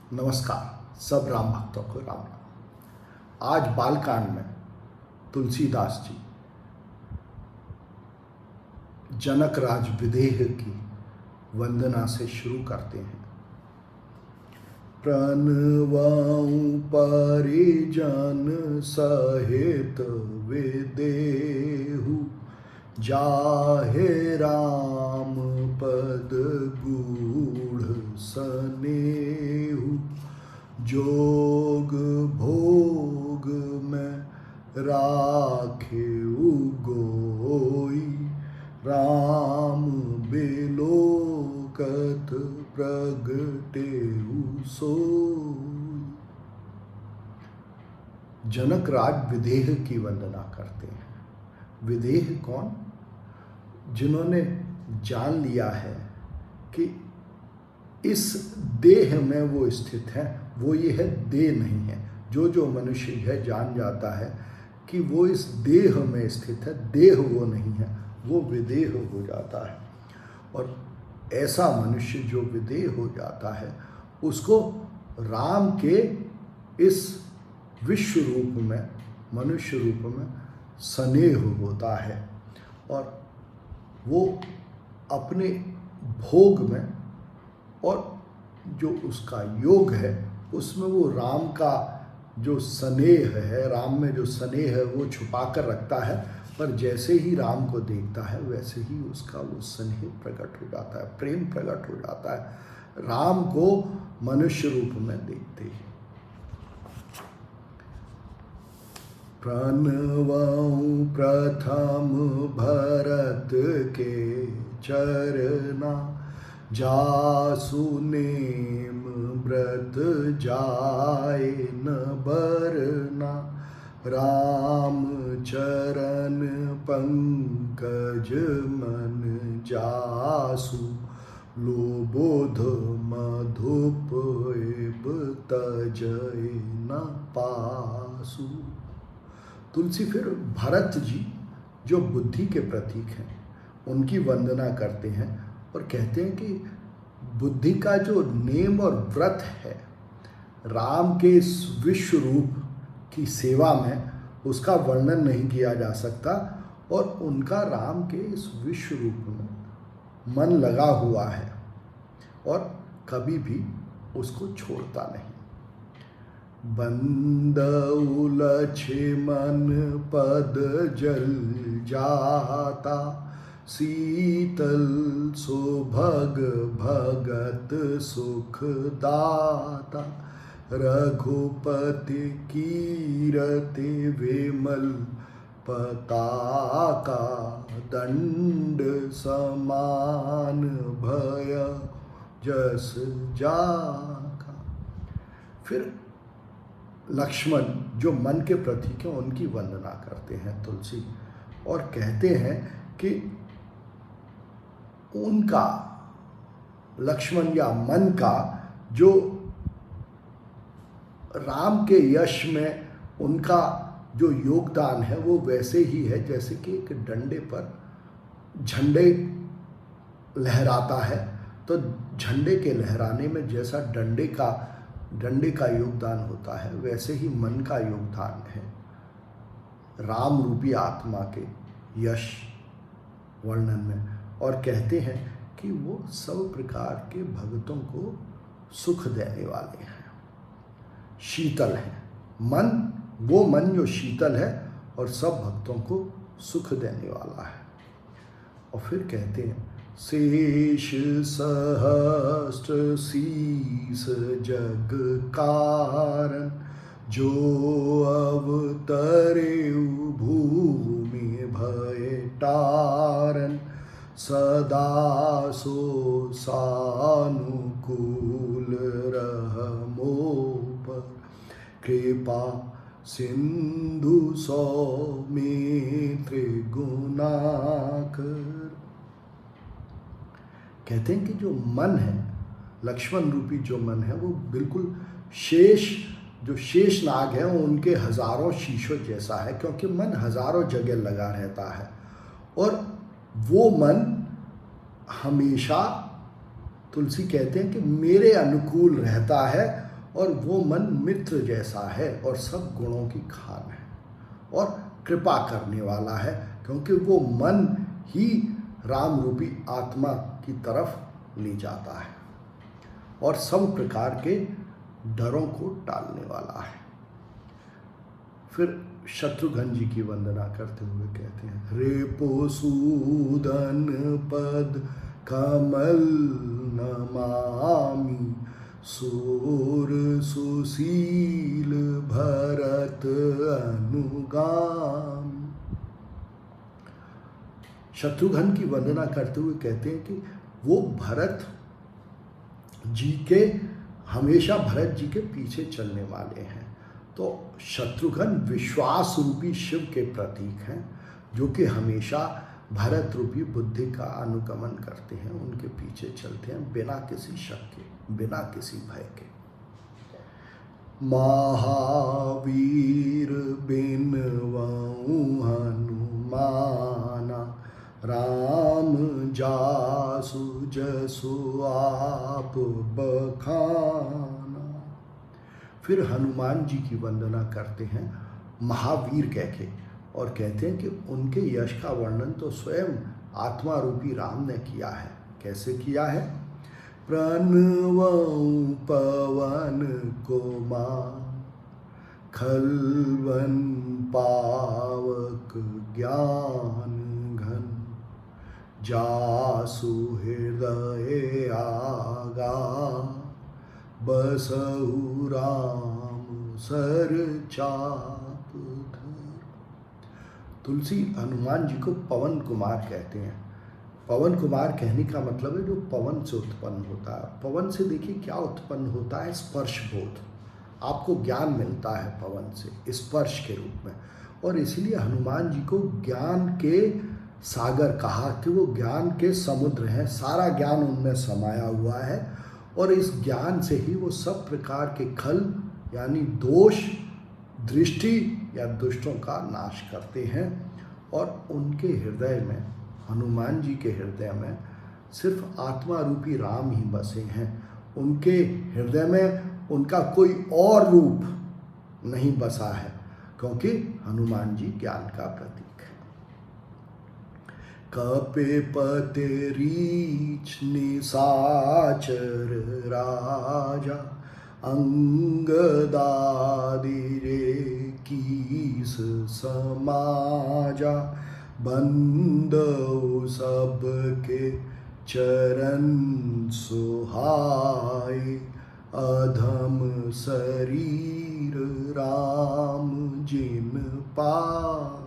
नमस्कार सब राम भक्तों को राम राम। आज बालकांड में तुलसीदास जी जनक राज विदेह की वंदना से शुरू करते हैं। प्रणवाऊं परिजन सहित विदेहु, जाहे राम पद गूढ़ सनेहु। जोग भोग में राखेउ गोई, राम बिलोकत प्रगटेउ सोई। जनक राज विदेह की वंदना करते हैं। विदेह कौन? जिन्होंने जान लिया है कि इस देह में वो स्थित है, वो ये है देह नहीं है। जो मनुष्य है जान जाता है कि वो इस देह में स्थित है, देह वो नहीं है, वो विदेह हो जाता है। और ऐसा मनुष्य जो विदेह हो जाता है उसको राम के इस विश्व रूप में, मनुष्य रूप में स्नेह होता है और वो अपने भोग में और जो उसका योग है उसमें वो राम का जो स्नेह है, राम में जो स्नेह है वो छुपा कर रखता है। पर जैसे ही राम को देखता है वैसे ही उसका वो स्नेह प्रकट हो जाता है, प्रेम प्रकट हो जाता है राम को मनुष्य रूप में देखते ही। प्रणवाऊं प्रथम भरत के चरना, जासु नेम व्रत जाए न बरना। राम चरण पंकज मन जासु, लोबोध मधुप एब तजय न पासु। तुलसी फिर भरत जी जो बुद्धि के प्रतीक हैं उनकी वंदना करते हैं और कहते हैं कि बुद्धि का जो नेम और व्रत है राम के इस विश्व रूप की सेवा में, उसका वर्णन नहीं किया जा सकता। और उनका राम के इस विश्व रूप में मन लगा हुआ है और कभी भी उसको छोड़ता नहीं। बंदउ लक्ष्मण पद जल जाता, शीतल सुभग भगत सुख दाता। रघुपति कीरति विमल पताका, दंड समान भय जस जाका। फिर लक्ष्मण जो मन के प्रतीक हैं उनकी वंदना करते हैं तुलसी और कहते हैं कि उनका लक्ष्मण या मन का जो राम के यश में उनका जो योगदान है वो वैसे ही है जैसे कि एक डंडे पर झंडे लहराता है। तो झंडे के लहराने में जैसा डंडे का योगदान होता है वैसे ही मन का योगदान है राम रूपी आत्मा के यश वर्णन में। और कहते हैं कि वो सब प्रकार के भक्तों को सुख देने वाले हैं, शीतल है मन, वो मन जो शीतल है और सब भक्तों को सुख देने वाला है। और फिर कहते हैं शेष सहस्त्र शीस जग कारण, जो अवतरेउ भूमि भय तारन। सदा सो सानुकूल रहमो पर, कृपा सिंधु सौमित्र गुणाकर। कहते हैं कि जो मन है, लक्ष्मण रूपी जो मन है वो बिल्कुल जो शेष नाग है उनके हजारों शीशों जैसा है, क्योंकि मन हजारों जगह लगा रहता है और वो मन हमेशा तुलसी कहते हैं कि मेरे अनुकूल रहता है और वो मन मित्र जैसा है और सब गुणों की खान है और कृपा करने वाला है, क्योंकि वो मन ही राम रूपी आत्मा की तरफ ले जाता है और सब प्रकार के डरों को टालने वाला है। फिर शत्रुघ्न जी की वंदना करते हुए कहते हैं, रिपुसूदन पद कमल नमामि, सूर सुशील भरत अनुगाम। शत्रुघ्न की वंदना करते हुए कहते हैं कि वो भरत जी के, हमेशा भरत जी के पीछे चलने वाले हैं। तो शत्रुघ्न विश्वास रूपी शिव के प्रतीक हैं, जो कि हमेशा भरत रूपी बुद्धि का अनुगमन करते हैं, उनके पीछे चलते हैं बिना किसी शक के, बिना किसी भय के। महावीर बिनवऊ हनुमाना, राम जासु जसु आप बखाना। फिर हनुमान जी की वंदना करते हैं महावीर कह के, और कहते हैं कि उनके यश का वर्णन तो स्वयं आत्मा रूपी राम ने किया है। कैसे किया है? प्रणवं पवन कुमार, खलवन पावक ज्ञान घन, जासु हृदय आगा, बसहु राम सर चाप धर। तुलसी हनुमान जी को पवन कुमार कहते हैं। पवन कुमार कहने का मतलब है जो पवन से उत्पन्न होता है। पवन से देखिए क्या उत्पन्न होता है? स्पर्श बोध। आपको ज्ञान मिलता है पवन से स्पर्श के रूप में, और इसलिए हनुमान जी को ज्ञान के सागर कहा कि वो ज्ञान के समुद्र हैं। सारा ज्ञान उनमें समाया हुआ है और इस ज्ञान से ही वो सब प्रकार के खल यानी दोष, दृष्टि या दुष्टों का नाश करते हैं। और उनके हृदय में, हनुमान जी के हृदय में सिर्फ आत्मा रूपी राम ही बसे हैं। उनके हृदय में उनका कोई और रूप नहीं बसा है, क्योंकि हनुमान जी ज्ञान का प्रतीक है। कपिपते रीछ निशाचर राजा, अंगदादिरे कीस समाजा, बंदौ सबके चरण सुहाय, अधम शरीर राम जिन पाय।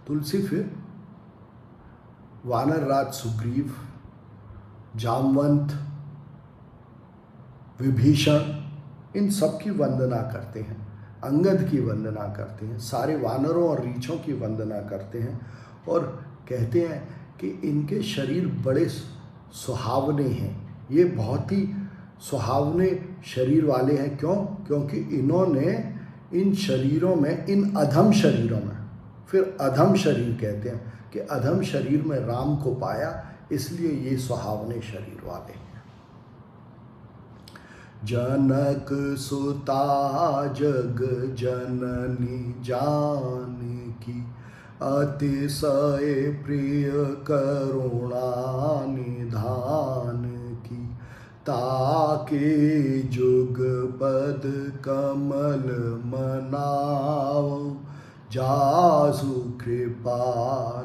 तुलसी फिर वानर राज सुग्रीव, जामवंत, विभीषण, इन सब की वंदना करते हैं। अंगद की वंदना करते हैं, सारे वानरों और रीछों की वंदना करते हैं और कहते हैं कि इनके शरीर बड़े सुहावने हैं। ये बहुत ही सुहावने शरीर वाले हैं। क्यों? क्योंकि इन्होंने इन शरीरों में, इन अधम शरीरों में, फिर अधम शरीर कहते हैं कि अधम शरीर में राम को पाया, इसलिए ये सुहावने शरीर वाले हैं। जनक सुता जग जननी जानकी, अतिशय प्रिय करुणा निधान की, ताके जुग पद कमल मनाओ, जासु कृपा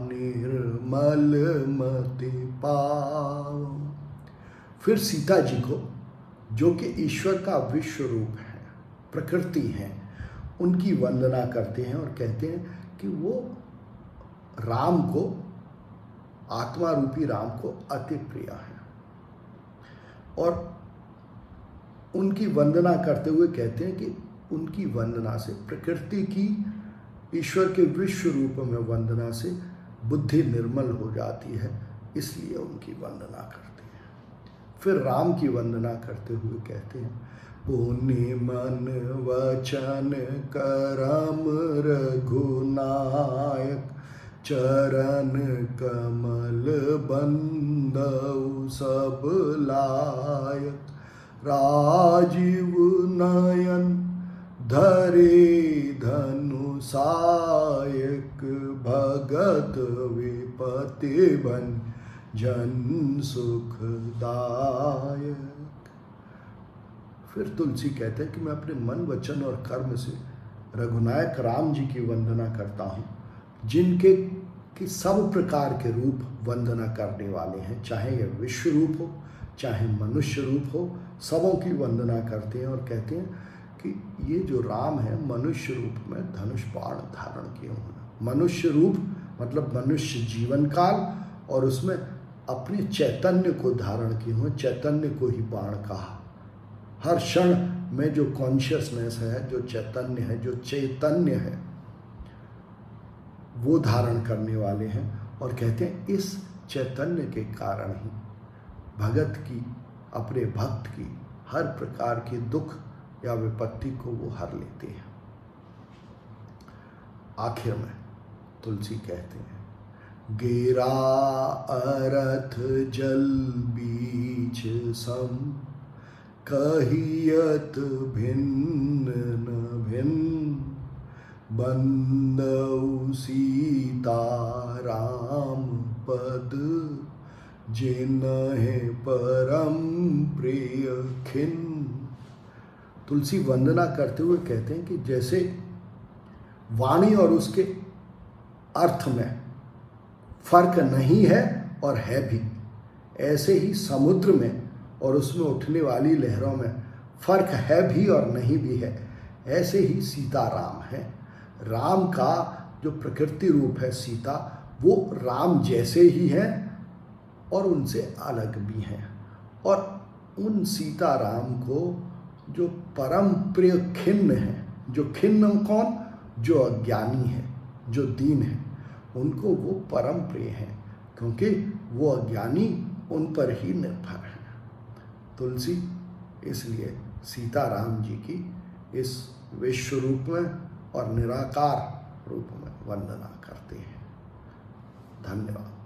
निर्मल मति पाओ। फिर सीता जी को, जो कि ईश्वर का विश्व रूप है, प्रकृति है, उनकी वंदना करते हैं और कहते हैं कि वो राम को, आत्मा रूपी राम को अति प्रिय है। और उनकी वंदना करते हुए कहते हैं कि उनकी वंदना से, प्रकृति की ईश्वर के विश्व रूप में वंदना से बुद्धि निर्मल हो जाती है, इसलिए उनकी वंदना करते हैं। फिर राम की वंदना करते हुए कहते हैं, पुण्य मन वचन करम रघुनायक, चरण कमल बंदौ सब लायक, राजीव नयन धरे धनु सायक भगत विपति भंजन सुखदायक। फिर तुलसी कहते हैं कि मैं अपने मन वचन और कर्म से रघुनायक राम जी की वंदना करता हूँ, जिनके कि सब प्रकार के रूप वंदना करने वाले हैं, चाहे यह विश्व रूप हो चाहे मनुष्य रूप हो, सबों की वंदना करते हैं और कहते हैं कि ये जो राम है मनुष्य रूप में धनुष बाण धारण किए हुए। मनुष्य रूप मतलब मनुष्य जीवन काल, और उसमें अपने चैतन्य को धारण किए हुए, चैतन्य को ही बाण कहा। हर क्षण में जो कॉन्शियसनेस है, जो चैतन्य है, जो चैतन्य है, वो धारण करने वाले हैं। और कहते हैं इस चैतन्य के कारण ही भगत की, अपने भक्त की हर प्रकार की दुख या विपत्ति को वो हर लेते हैं। आखिर में तुलसी कहते हैं, गेरा अरथ जल बीच सम, कहियत भिन्न न भिन्न, बंदउ सीता राम पद, जिन्हे परम प्रिय खिन्न। तुलसी वंदना करते हुए कहते हैं कि जैसे वाणी और उसके अर्थ में फर्क नहीं है और है भी, ऐसे ही समुद्र में और उसमें उठने वाली लहरों में फर्क है भी और नहीं भी है। ऐसे ही सीता राम है। राम का जो प्रकृति रूप है सीता, वो राम जैसे ही है और उनसे अलग भी हैं। और उन सीता राम को जो परम प्रिय खिन्न है, जो खिन्न कौन, जो अज्ञानी है, जो दीन है, उनको वो परम प्रिय हैं, क्योंकि वो अज्ञानी उन पर ही निर्भर है। तुलसी इसलिए सीता राम जी की इस विश्व रूप में और निराकार रूप में वंदना करते हैं। धन्यवाद।